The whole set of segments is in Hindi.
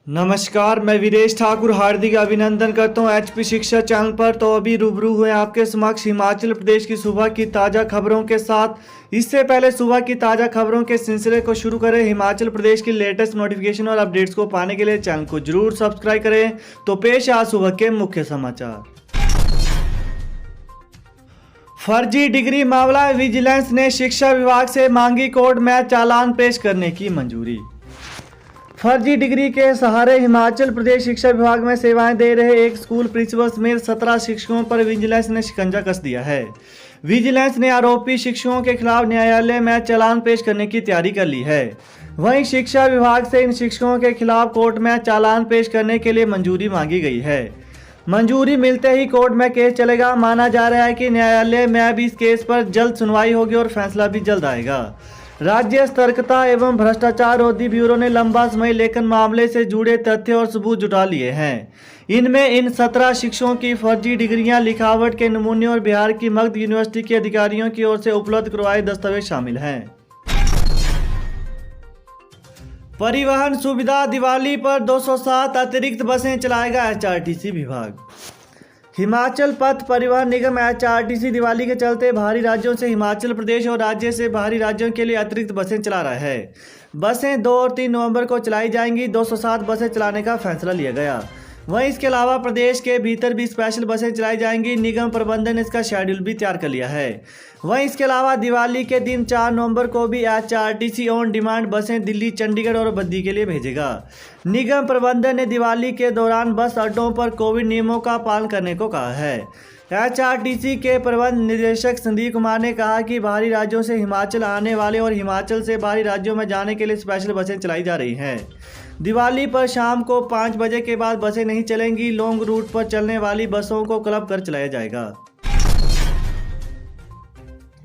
नमस्कार, मैं वीरेश ठाकुर हार्दिक अभिनंदन करता हूं एचपी शिक्षा चैनल पर। तो अभी रूबरू हुए आपके समक्ष हिमाचल प्रदेश की सुबह की ताज़ा खबरों के साथ। इससे पहले सुबह की ताज़ा खबरों के सिलसिले को शुरू करें। हिमाचल प्रदेश की लेटेस्ट नोटिफिकेशन और अपडेट्स को पाने के लिए चैनल को जरूर सब्सक्राइब करें। तो पेश है आज सुबह के मुख्य समाचार। फर्जी डिग्री मामला, विजिलेंस ने शिक्षा विभाग से मांगी कोर्ट में चालान पेश करने की मंजूरी। फर्जी डिग्री के सहारे हिमाचल प्रदेश शिक्षा विभाग में सेवाएं दे रहे एक स्कूल प्रिंसिपल समेत 17 शिक्षकों पर विजिलेंस ने शिकंजा कस दिया है। विजिलेंस ने आरोपी शिक्षकों के खिलाफ न्यायालय में चालान पेश करने की तैयारी कर ली है। वहीं शिक्षा विभाग से इन शिक्षकों के खिलाफ कोर्ट में चालान पेश करने के लिए मंजूरी मांगी गई है। मंजूरी मिलते ही कोर्ट में केस चलेगा। माना जा रहा है कि न्यायालय में भी इस केस पर जल्द सुनवाई होगी और फैसला भी जल्द आएगा। राज्य सतर्कता एवं भ्रष्टाचार रोधी ब्यूरो ने लंबा समय लेकर मामले से जुड़े तथ्य और सबूत जुटा लिए हैं। इनमें इन 17 शिक्षकों की फर्जी डिग्रियां, लिखावट के नमूने और बिहार की मगध यूनिवर्सिटी के अधिकारियों की ओर से उपलब्ध करवाए दस्तावेज शामिल हैं। परिवहन सुविधा, दिवाली पर 207 अतिरिक्त बसें चलाएगा एचआरटीसी विभाग। हिमाचल पथ परिवहन निगम एचआरटीसी दिवाली के चलते बाहरी राज्यों से हिमाचल प्रदेश और राज्य से बाहरी राज्यों के लिए अतिरिक्त बसें चला रहा है। बसें 2 और 3 नवंबर को चलाई जाएंगी। 207 बसें चलाने का फैसला लिया गया। वहीं इसके अलावा प्रदेश के भीतर भी स्पेशल बसें चलाई जाएंगी। निगम प्रबंधन ने इसका शेड्यूल भी तैयार कर लिया है। वहीं इसके अलावा दिवाली के दिन 4 नवंबर को भी एचआरटीसी ऑन डिमांड बसें दिल्ली, चंडीगढ़ और बद्दी के लिए भेजेगा। निगम प्रबंधन ने दिवाली के दौरान बस अड्डों पर कोविड नियमों का पालन करने को कहा है। एचआरटीसी के प्रबंध निदेशक संदीप कुमार ने कहा कि बाहरी राज्यों से हिमाचल आने वाले और हिमाचल से बाहरी राज्यों में जाने के लिए स्पेशल बसें चलाई जा रही हैं। दिवाली पर शाम को 5 बजे के बाद बसें नहीं चलेंगी। लॉन्ग रूट पर चलने वाली बसों को क्लब कर चलाया जाएगा।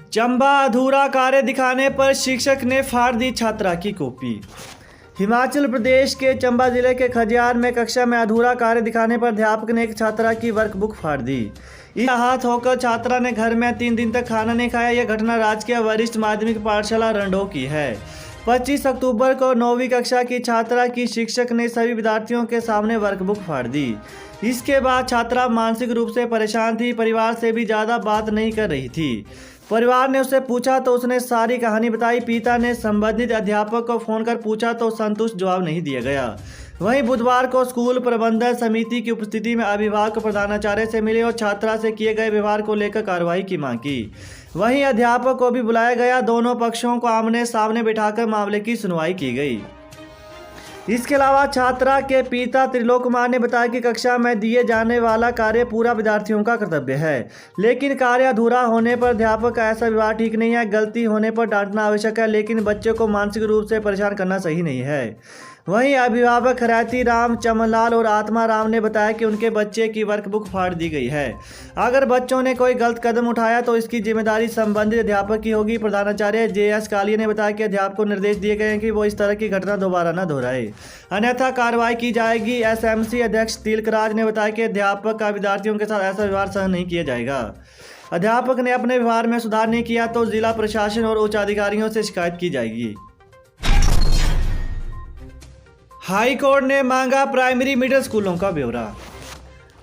चंबा, अधूरा कार्य दिखाने पर शिक्षक ने फाड़ दी छात्रा की कॉपी। हिमाचल प्रदेश के चंबा जिले के खजियार में कक्षा में अधूरा कार्य दिखाने पर अध्यापक ने एक छात्रा की वर्कबुक फाड़ दी। इस हाथ होकर छात्रा ने घर में 3 दिन तक खाना नहीं खाया। यह घटना राजकीय वरिष्ठ माध्यमिक पाठशाला रंडो की है। 25 अक्टूबर को 9वीं कक्षा की छात्रा की शिक्षक ने सभी विद्यार्थियों के सामने वर्कबुक फाड़ दी। इसके बाद छात्रा मानसिक रूप से परेशान थी। परिवार से भी ज़्यादा बात नहीं कर रही थी। परिवार ने उससे पूछा तो उसने सारी कहानी बताई। पिता ने संबंधित अध्यापक को फोन कर पूछा तो संतुष्ट जवाब नहीं दिया गया। वहीं बुधवार को स्कूल प्रबंधन समिति की उपस्थिति में अभिभावक प्रधानाचार्य से मिले और छात्रा से किए गए व्यवहार को लेकर कार्रवाई की मांग की। वहीं अध्यापक को भी बुलाया गया। दोनों पक्षों को आमने सामने बिठाकर मामले की सुनवाई की गई। इसके अलावा छात्रा के पिता त्रिलोक कुमार ने बताया कि कक्षा में दिए जाने वाला कार्य पूरा विद्यार्थियों का कर्तव्य है, लेकिन कार्य अधूरा होने पर अध्यापक का ऐसा व्यवहार ठीक नहीं है। गलती होने पर डांटना आवश्यक है, लेकिन बच्चे को मानसिक रूप से परेशान करना सही नहीं है। वहीं अभिभावक खरैती राम, चमनलाल और आत्मा राम ने बताया कि उनके बच्चे की वर्कबुक फाड़ दी गई है। अगर बच्चों ने कोई गलत कदम उठाया तो इसकी जिम्मेदारी संबंधित अध्यापक की होगी। प्रधानाचार्य जेएस कालिया ने बताया कि अध्यापक को निर्देश दिए गए हैं कि वो इस तरह की घटना दोबारा न दोहराए, अन्यथा कार्रवाई की जाएगी। एसएमसी अध्यक्ष तिलकराज ने बताया कि अध्यापक का विद्यार्थियों के साथ ऐसा व्यवहार सहन नहीं किया जाएगा। अध्यापक ने अपने व्यवहार में सुधार नहीं किया तो जिला प्रशासन और उच्च अधिकारियों से शिकायत की जाएगी। हाई कोर्ट ने मांगा प्राइमरी मिडिल स्कूलों का ब्यौरा।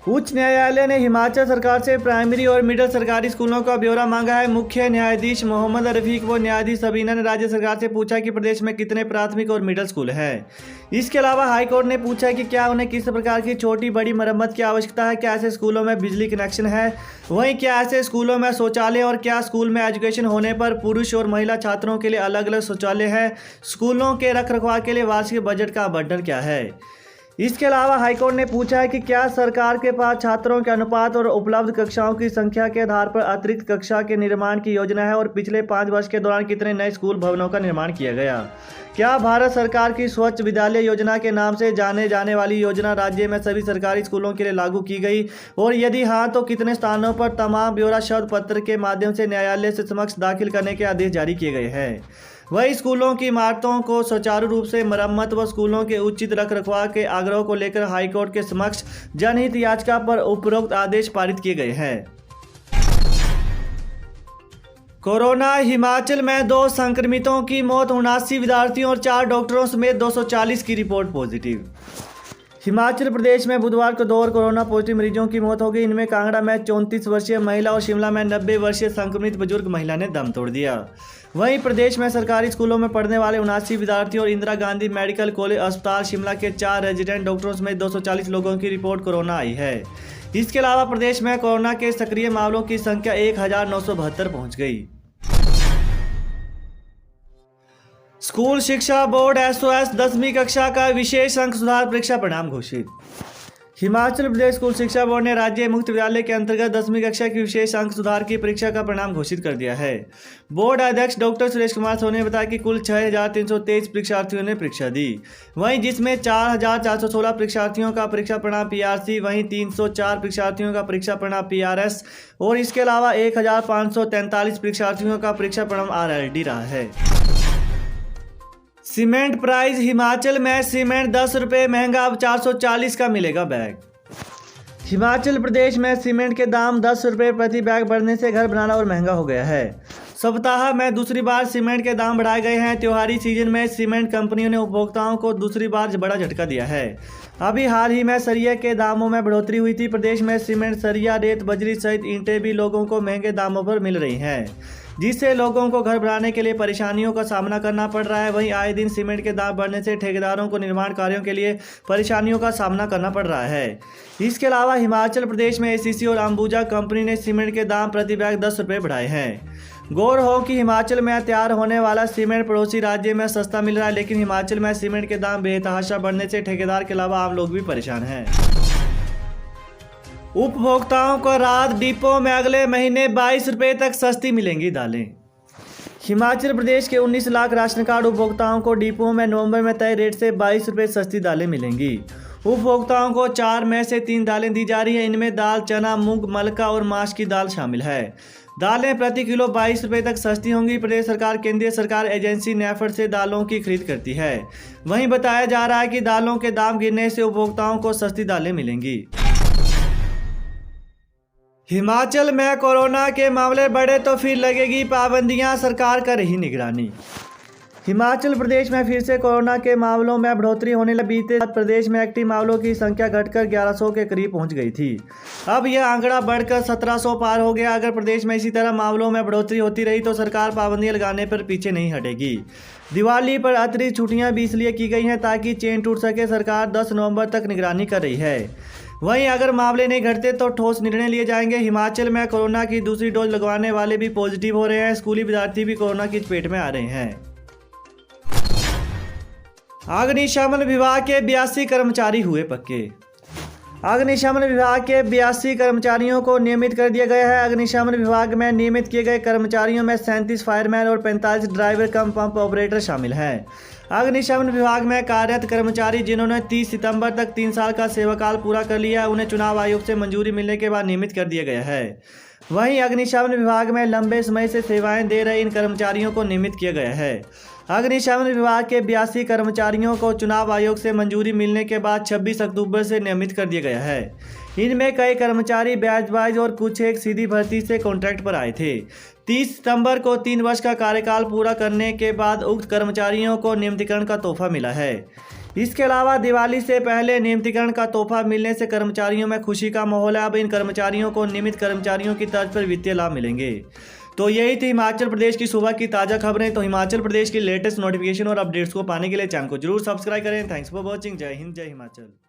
उच्च न्यायालय ने हिमाचल सरकार से प्राइमरी और मिडिल सरकारी स्कूलों का ब्यौरा मांगा है। मुख्य न्यायाधीश मोहम्मद रफीक व न्यायाधीश सबीना ने राज्य सरकार से पूछा कि प्रदेश में कितने प्राथमिक और मिडिल स्कूल हैं। इसके अलावा हाईकोर्ट ने पूछा कि क्या उन्हें किस प्रकार की छोटी बड़ी मरम्मत की आवश्यकता है, क्या ऐसे स्कूलों में बिजली कनेक्शन है, वहीं क्या ऐसे स्कूलों में शौचालय और क्या स्कूल में एजुकेशन होने पर पुरुष और महिला छात्रों के लिए अलग अलग शौचालय है, स्कूलों के रखरखाव के लिए वार्षिक बजट का आवंटन क्या है। इसके अलावा हाईकोर्ट ने पूछा है कि क्या सरकार के पास छात्रों के अनुपात और उपलब्ध कक्षाओं की संख्या के आधार पर अतिरिक्त कक्षा के निर्माण की योजना है और पिछले 5 वर्ष के दौरान कितने नए स्कूल भवनों का निर्माण किया गया। क्या भारत सरकार की स्वच्छ विद्यालय योजना के नाम से जाने जाने वाली योजना राज्य में सभी सरकारी स्कूलों के लिए लागू की गई और यदि हाँ तो कितने स्थानों पर तमाम ब्यौरा शब्द पत्र के माध्यम से न्यायालय से समक्ष दाखिल करने के आदेश जारी किए गए हैं। वही स्कूलों की इमारतों को सुचारू रूप से मरम्मत व स्कूलों के उचित रखरखाव के आग्रह को लेकर हाईकोर्ट के समक्ष जनहित याचिका पर उपरोक्त आदेश पारित किए गए हैं। कोरोना, हिमाचल में 2 संक्रमितों की मौत, 79 विद्यार्थियों और 4 डॉक्टरों समेत 240 की रिपोर्ट पॉजिटिव। हिमाचल प्रदेश में बुधवार को 2 और कोरोना पॉजिटिव मरीजों की मौत हो गई। इनमें कांगड़ा में 34 वर्षीय महिला और शिमला में 90 वर्षीय संक्रमित बुजुर्ग महिला ने दम तोड़ दिया। वहीं प्रदेश में सरकारी स्कूलों में पढ़ने वाले 79 विद्यार्थियों और इंदिरा गांधी मेडिकल कॉलेज अस्पताल शिमला के 4 रेजिडेंट डॉक्टरों समेत 240 लोगों की रिपोर्ट कोरोना आई है। इसके अलावा प्रदेश में कोरोना के सक्रिय मामलों की संख्या 1972 पहुंच गई। स्कूल शिक्षा बोर्ड एसओएस 10वीं कक्षा का विशेष अंक सुधार परीक्षा परिणाम घोषित। हिमाचल प्रदेश स्कूल शिक्षा बोर्ड ने राज्य मुक्त विद्यालय के अंतर्गत 10वीं कक्षा की विशेष अंक सुधार की परीक्षा का परिणाम घोषित कर दिया है। बोर्ड अध्यक्ष डॉक्टर सुरेश कुमार सोनी ने बताया कि कुल 6,323 परीक्षार्थियों ने परीक्षा दी, वहीं जिसमें 4,416 परीक्षार्थियों का परीक्षा परिणाम पीआरसी, वहीं 304 परीक्षार्थियों का परीक्षा परिणाम पीआरएस और इसके अलावा 1,543 परीक्षार्थियों का परीक्षा परिणाम आरएलडी रहा है। सीमेंट प्राइस हिमाचल में सीमेंट 10 रुपये महंगा, अब 440 का मिलेगा बैग। हिमाचल प्रदेश में सीमेंट के दाम 10 रुपये प्रति बैग बढ़ने से घर बनाना और महंगा हो गया है। सप्ताह में दूसरी बार सीमेंट के दाम बढ़ाए गए हैं। त्योहारी सीजन में सीमेंट कंपनियों ने उपभोक्ताओं को दूसरी बार बड़ा झटका दिया है। अभी हाल ही में सरिया के दामों में बढ़ोतरी हुई थी। प्रदेश में सीमेंट, सरिया, रेत, बजरी सहित ईंटें भी लोगों को महंगे दामों पर मिल रही हैं, जिससे लोगों को घर बनाने के लिए परेशानियों का सामना करना पड़ रहा है। वहीं आए दिन सीमेंट के दाम बढ़ने से ठेकेदारों को निर्माण कार्यों के लिए परेशानियों का सामना करना पड़ रहा है। इसके अलावा हिमाचल प्रदेश में एसीसी और अंबुजा कंपनी ने सीमेंट के दाम प्रति बैग 10 रुपये बढ़ाए हैं। गौर हो कि हिमाचल में तैयार होने वाला सीमेंट पड़ोसी राज्य में सस्ता मिल रहा है, लेकिन हिमाचल में सीमेंट के दाम बेतहाशा बढ़ने से ठेकेदार के अलावा आम लोग भी परेशान हैं। उपभोक्ताओं को राहत, डिपो में अगले महीने 22 रुपये तक सस्ती मिलेंगी दालें। हिमाचल प्रदेश के 19 लाख राशन कार्ड उपभोक्ताओं को डिपो में नवंबर में तय रेट से 22 रुपये सस्ती दालें मिलेंगी। उपभोक्ताओं को 4 में से 3 दालें दी जा रही हैं। इनमें दाल, चना, मूंग, मलका और माश की दाल शामिल है। दालें प्रति किलो 22 रुपये तक सस्ती होंगी। प्रदेश सरकार केंद्रीय सरकार एजेंसी नेफेड से दालों की खरीद करती है। वहीं बताया जा रहा है कि दालों के दाम गिरने से उपभोक्ताओं को सस्ती दालें मिलेंगी। हिमाचल में कोरोना के मामले बढ़े तो फिर लगेगी पाबंदियां, सरकार कर रही निगरानी। हिमाचल प्रदेश में फिर से कोरोना के मामलों में बढ़ोतरी होने लगी। बीते रात प्रदेश में एक्टिव मामलों की संख्या घटकर 1100 के करीब पहुंच गई थी। अब यह आंकड़ा बढ़कर 1700 पार हो गया। अगर प्रदेश में इसी तरह मामलों में बढ़ोतरी होती रही तो सरकार पाबंदियां लगाने पर पीछे नहीं हटेगी। दिवाली पर अतिरिक्त छुट्टियां भी इसलिए की गई हैं ताकि चेन टूट सके। सरकार 10 नवंबर तक निगरानी कर रही है। वहीं अगर मामले नहीं घटते तो ठोस निर्णय लिए जाएंगे। हिमाचल में कोरोना की दूसरी डोज लगवाने वाले भी पॉजिटिव हो रहे हैं। स्कूली विद्यार्थी भी कोरोना की चपेट में आ रहे हैं। अग्निशमन विभाग के 82 कर्मचारी हुए पक्के। अग्निशमन विभाग के 82 कर्मचारियों को नियमित कर दिया गया है। अग्निशमन विभाग में नियमित किए गए कर्मचारियों में 37 फायरमैन और 45 ड्राइवर कम पंप ऑपरेटर शामिल हैं। अग्निशमन विभाग में कार्यरत कर्मचारी जिन्होंने 30 सितंबर तक 3 साल का सेवाकाल पूरा कर लिया है, उन्हें चुनाव आयोग से मंजूरी मिलने के बाद नियमित कर दिया गया है। वहीं अग्निशमन विभाग में लंबे समय से सेवाएं दे रहे इन कर्मचारियों को नियमित किया गया है। अग्निशमन विभाग के 82 कर्मचारियों को चुनाव आयोग से मंजूरी मिलने के बाद 26 अक्टूबर से नियमित कर दिया गया है। इनमें कई कर्मचारी बैच वाइज और कुछ एक सीधी भर्ती से कॉन्ट्रैक्ट पर आए थे। 30 सितंबर को 3 वर्ष का कार्यकाल पूरा करने के बाद उक्त कर्मचारियों को नियमितीकरण का तोहफा मिला है। इसके अलावा दिवाली से पहले नियमितीकरण का तोहफा मिलने से कर्मचारियों में खुशी का माहौल है। अब इन कर्मचारियों को नियमित कर्मचारियों की तर्ज पर वित्तीय लाभ मिलेंगे। तो यही थी हिमाचल प्रदेश की सुबह की ताज़ा खबरें। तो हिमाचल प्रदेश की लेटेस्ट नोटिफिकेशन और अपडेट्स को पाने के लिए चैनल को जरूर सब्सक्राइब करें। Thanks for watching. जय हिंद, जय हिमाचल।